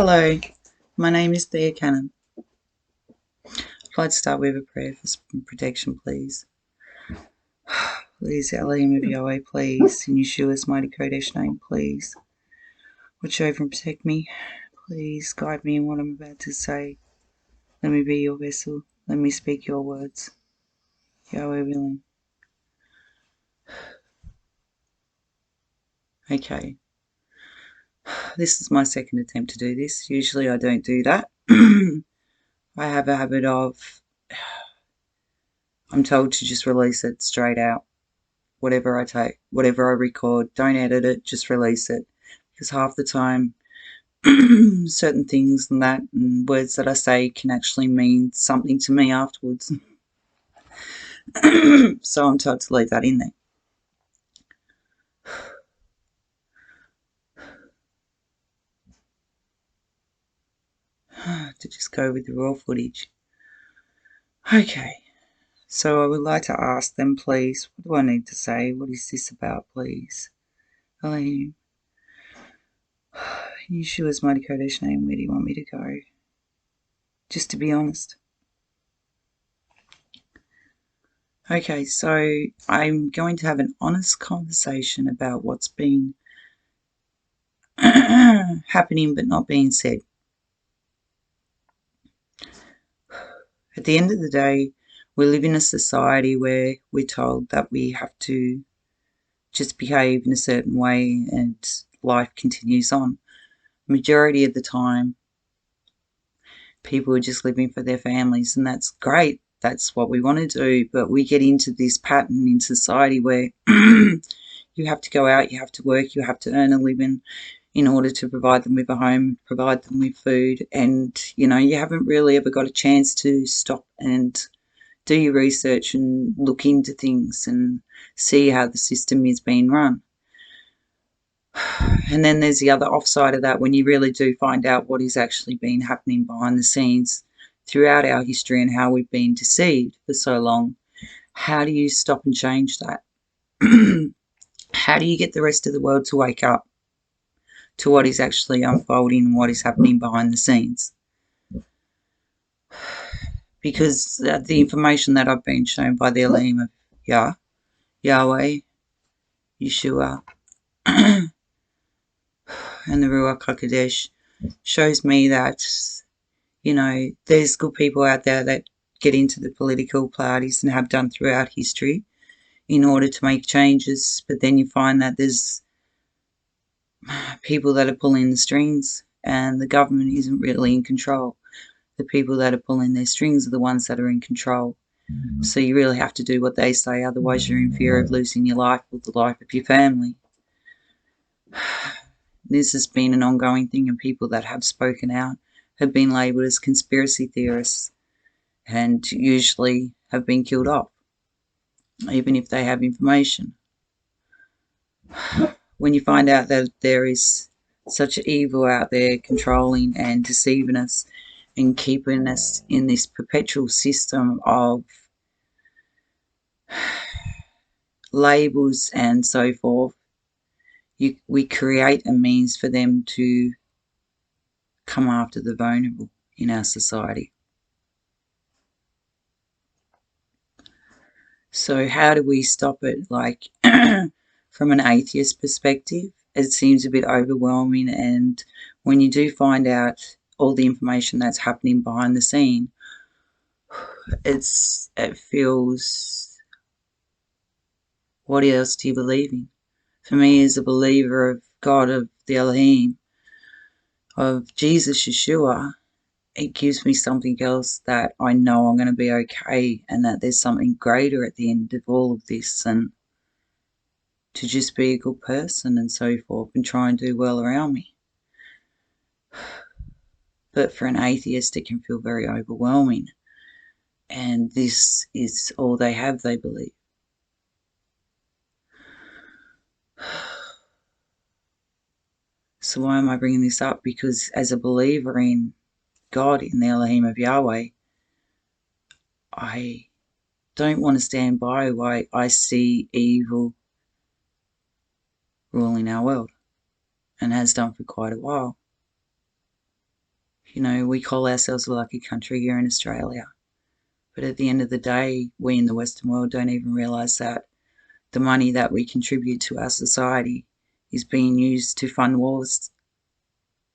Hello, my name is Thea Cannon. I'd like to start with a prayer for some protection, please. Please, Elohim of Yahweh, please, in Yeshua's mighty Kodesh name, please. Watch over and protect me. Please guide me in what I'm about to say. Let me be your vessel. Let me speak your words. Yahweh willing. Okay. This is my second attempt to do this. Usually I don't do that. I have a habit of, I'm told to just release it straight out. Whatever I take, whatever I record, don't edit it, just release it. Because half the time, certain things and words that I say can actually mean something to me afterwards. So I'm told to leave that in there. To just go with the raw footage. Okay, so I would like to ask them, please, what do I need to say? What is this about, please? Elohim. In Yeshua's mighty Kodesh name, where do you want me to go? Just to be honest. Okay, so I'm going to have an honest conversation about what's been happening but not being said. At the end of the day, we live in a society where we're told that we have to just behave in a certain way and life continues on. Majority of the time, people are just living for their families, and that's great. That's what we want to do, but we get into this pattern in society where you have to go out, you have to work, you have to earn a living in order to provide them with a home, provide them with food, and you haven't really ever got a chance to stop and do your research and look into things and see how the system is being run. And then there's the other offside of that, when you really do find out what is actually been happening behind the scenes throughout our history and how we've been deceived for so long. How do you stop and change that? How do you get the rest of the world to wake up to what is actually unfolding and what is happening behind the scenes? Because the information that I've been shown by the Elohim of Yahweh, Yeshua, and the Ruach HaKodesh shows me that, there's good people out there that get into the political parties and have done throughout history in order to make changes, but then you find that there's people that are pulling the strings and the government isn't really in control. The people that are pulling their strings are the ones that are in control. So you really have to do what they say, otherwise you're in fear of losing your life or the life of your family. This has been an ongoing thing, and people that have spoken out have been labelled as conspiracy theorists and usually have been killed off, even if they have information. When you find out that there is such evil out there controlling and deceiving us and keeping us in this perpetual system of labels and so forth, we create a means for them to come after the vulnerable in our society. So how do we stop it? Like, from an atheist perspective, it seems a bit overwhelming, and when you do find out all the information that's happening behind the scene, it feels, what else do you believe in? For me, as a believer of God, of the Elohim, of Jesus, Yeshua, it gives me something else that I know I'm going to be okay, and that there's something greater at the end of all of this, and to just be a good person and so forth and try and do well around me. But for an atheist, it can feel very overwhelming, and this is all they have, they believe. So why am I bringing this up? Because as a believer in God, in the Elohim of Yahweh, I don't want to stand by why I see evil ruling our world, and has done for quite a while. You know, we call ourselves a lucky country here in Australia, but at the end of the day, we in the Western world don't even realise that the money that we contribute to our society is being used to fund wars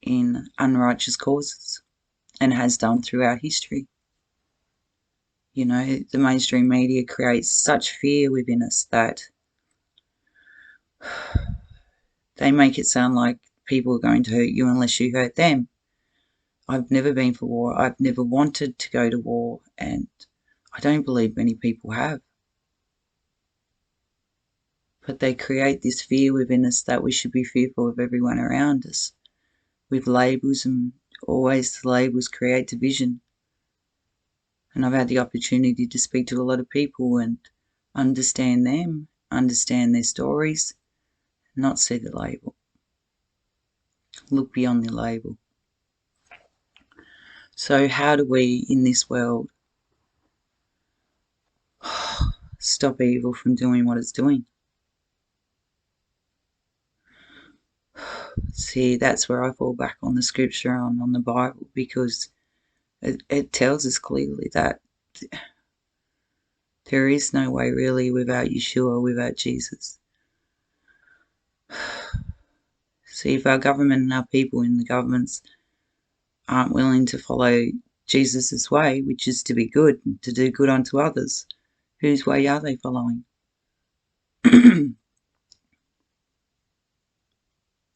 in unrighteous causes, and has done throughout history. You know, the mainstream media creates such fear within us that they make it sound like people are going to hurt you unless you hurt them. I've never been for war. I've never wanted to go to war, and I don't believe many people have. But they create this fear within us that we should be fearful of everyone around us with labels, and always the labels create division. And I've had the opportunity to speak to a lot of people and understand them, understand their stories, not see the label. Look beyond the label. So how do we in this world stop evil from doing what it's doing? See, that's where I fall back on the scripture, on the Bible, because it tells us clearly that there is no way really without Yeshua, without Jesus. See, if our government and our people in the governments aren't willing to follow Jesus' way, which is to be good, to do good unto others, whose way are they following?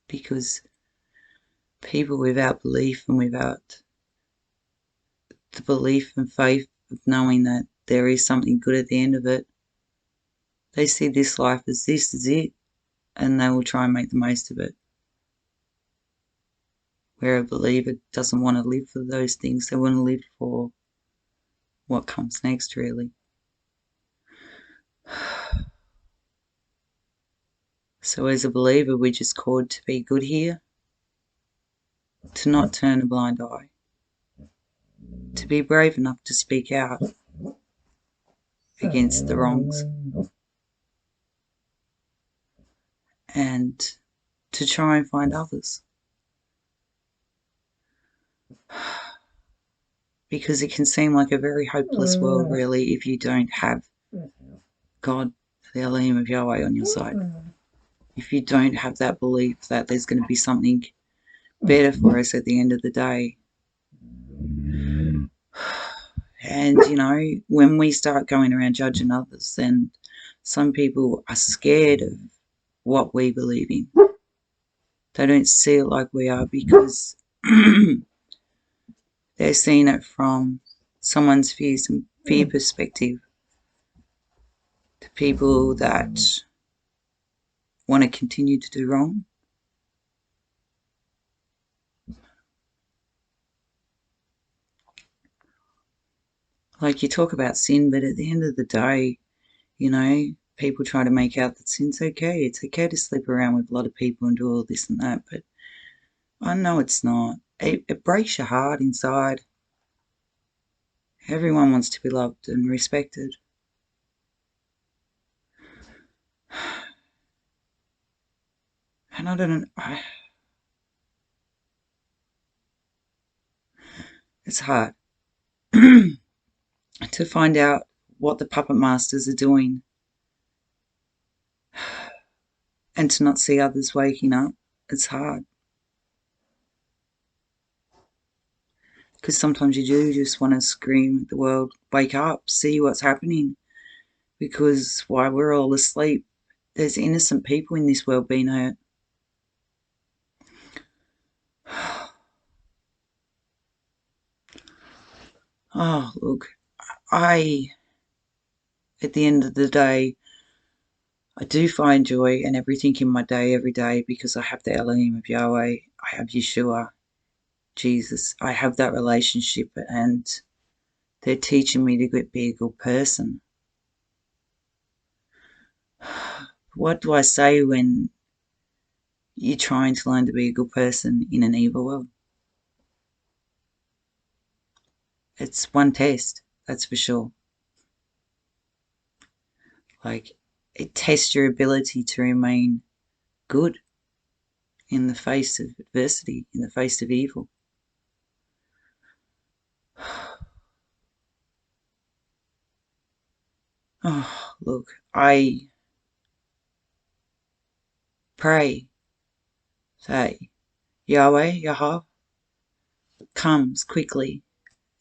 Because people without belief and without the belief and faith of knowing that there is something good at the end of it, they see this life as this is it, and they will try and make the most of it. Where a believer doesn't want to live for those things, they want to live for what comes next, really. So as a believer, we're just called to be good here, to not turn a blind eye, to be brave enough to speak out against the wrongs, and to try and find others. Because it can seem like a very hopeless world, really, if you don't have God, the Elohim of Yahweh, on your side. If you don't have that belief that there's going to be something better for us at the end of the day. And, you know, when we start going around judging others, then some people are scared of what we believe in. They don't see it like we are because they're seeing it from someone's fear perspective. The people that want to continue to do wrong. Like, you talk about sin, but at the end of the day, you know, people try to make out that sin's okay. It's okay to sleep around with a lot of people and do all this and that, but I know it's not. It breaks your heart inside. Everyone wants to be loved and respected. And I don't know. It's hard to find out what the puppet masters are doing and to not see others waking up. It's hard. Because sometimes you do just want to scream at the world, wake up, see what's happening. Because while we're all asleep, there's innocent people in this world being hurt. Oh, look, at the end of the day, I do find joy and everything in my day every day because I have the Elohim of Yahweh, I have Yeshua, Jesus, I have that relationship, and they're teaching me to be a good person. What do I say when you're trying to learn to be a good person in an evil world? It's one test, that's for sure. Like, it tests your ability to remain good in the face of adversity, in the face of evil. Oh, look, I pray that Yahweh, Yahweh, comes quickly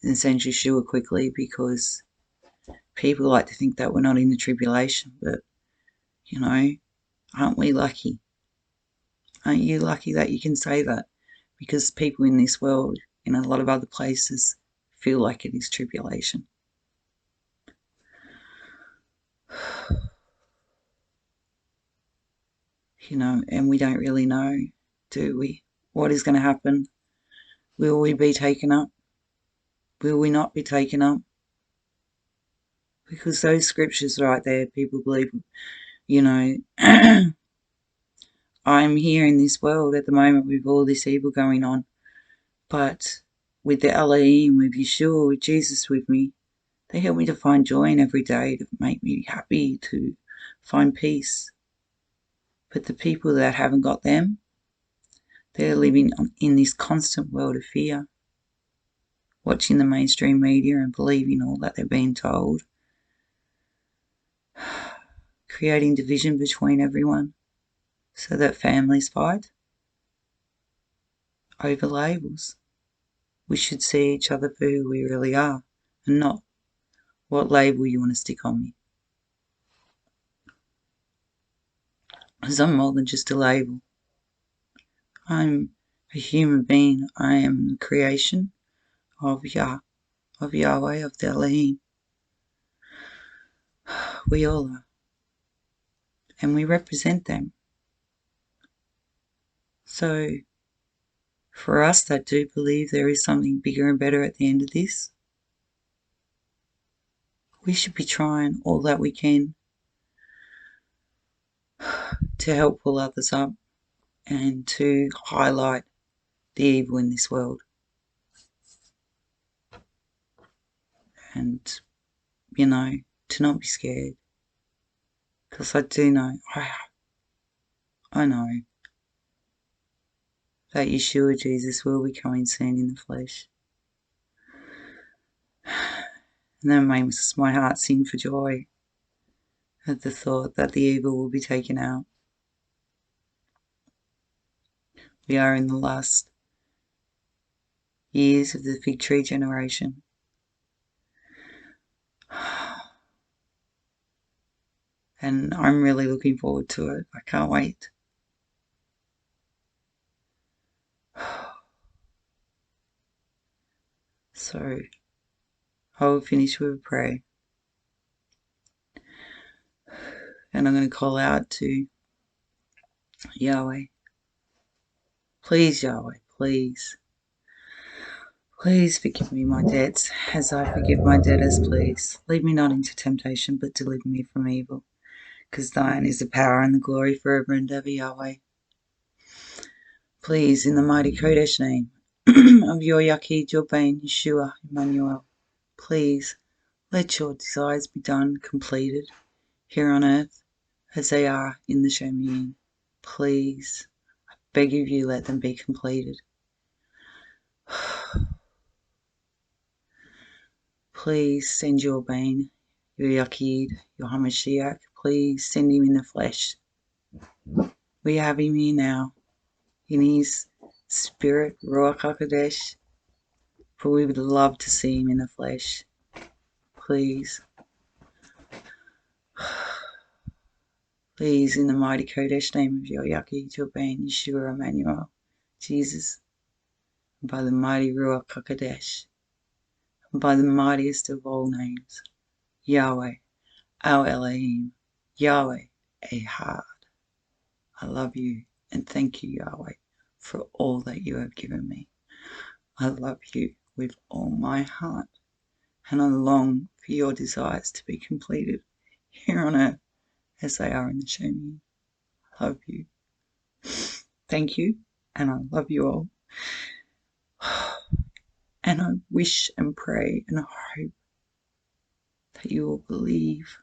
and sends Yeshua quickly, because people like to think that we're not in the tribulation, but, you know, aren't we lucky? Aren't you lucky that you can say that? Because people in this world, in a lot of other places, feel like it is tribulation. You know, and we don't really know, do we? What is going to happen? Will we be taken up? Will we not be taken up? Because those scriptures right there, people believe, you know, I'm here in this world at the moment with all this evil going on, but with the Elohim, with Yeshua, with Jesus with me, they help me to find joy in every day, to make me happy, to find peace. But the people that haven't got them, they're living in this constant world of fear, watching the mainstream media and believing all that they're being told, creating division between everyone so that families fight over labels. We should see each other for who we really are, and not what label you want to stick on me. Because I'm more than just a label. I'm a human being. I am the creation of Yah, of Yahweh, of the Elohim. We all are. And we represent them. So, for us that do believe there is something bigger and better at the end of this, we should be trying all that we can to help pull others up and to highlight the evil in this world. And, you know, to not be scared. Because I do know, I know that Yeshua Jesus will be coming soon in the flesh. And that makes my heart sing for joy at the thought that the evil will be taken out. We are in the last years of the fig tree generation. And I'm really looking forward to it. I can't wait. So I will finish with a prayer. And I'm going to call out to Yahweh. Please, Yahweh, please. Please forgive me my debts, as I forgive my debtors, please. Lead me not into temptation, but deliver me from evil. Because thine is the power and the glory forever and ever, Yahweh. Please, in the mighty Kodesh name of your Yaqid, your Bane, Yeshua, Emmanuel, please let your desires be done, completed, here on earth, as they are in the Shemayim. Please, I beg of you, let them be completed. Please send your Bane, your Yaqid, your Hamashiach. Please send him in the flesh. We have him here now, in his spirit, Ruach HaKodesh, for we would love to see him in the flesh. Please. Please, in the mighty Kodesh name of your Yaqid, your Bane, Yeshua, Emmanuel, Jesus, and by the mighty Ruach HaKodesh, and by the mightiest of all names, Yahweh, our Elohim, Yahweh, Ehad. I love you and thank you, Yahweh, for all that you have given me. I love you with all my heart, and I long for your desires to be completed here on earth as they are in the Shemayim. I love you. Thank you, and I love you all. And I wish and pray and hope that you will believe,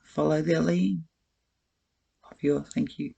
follow the Elohim. Love you all. Thank you.